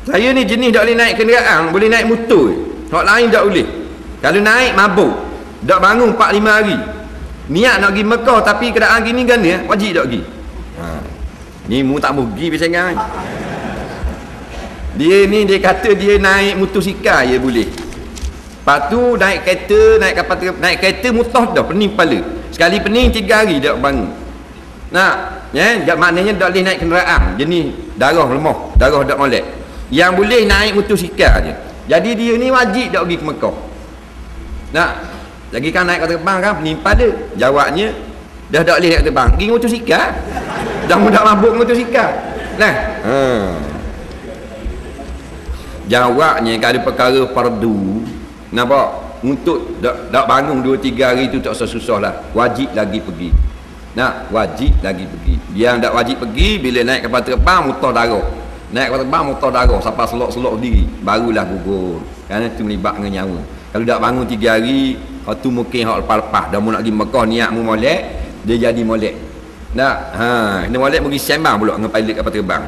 Saya ni jenis tak boleh naik kenderaan, boleh naik motor. Hak lain tak boleh. Kalau naik mabuk, tak bangun 4-5 hari. Niat nak pergi Mekah tapi keadaan gini kan ya, wajib tak pergi. Ni mu tak mau pergi bisangan. Dia ni dia kata dia naik motosikal je boleh. Lepas tu naik kereta, naik kapal terbang, naik kereta mutah dah pening kepala. Sekali pening 3 hari tak bangun. Nah, ya, maknanya tak boleh naik kenderaan. Jenis darah lemah, darah tak molek. Yang boleh naik motosikal je. Jadi dia ni wajib tak pergi ke Mekah. Nah, lagi kan naik kapal terbang kan pening kepala. Jawabnya dah tak boleh naik kapal terbang, pergi motosikal. Dah mudah mabuk motosikal. Nah, jawabnya kalau perkara fardu, nampak, untuk tak bangun 2-3 hari tu tak susah lah, wajib lagi pergi. Nah, wajib lagi pergi. Yang tak wajib pergi bila naik kapal terbang mutah darah. Naik kapal terbang mutah darah sampai selok-selok diri, barulah gugur. Kerana tu melibat dengan nyawa. Kalau tak bangun 3 hari, hak tu mungkin hak lepas-lepas dah mu nak pergi Mekah, niat mu molek, dia jadi molek. Nah, kena molek pergi sembang pula dengan pilot kapal terbang.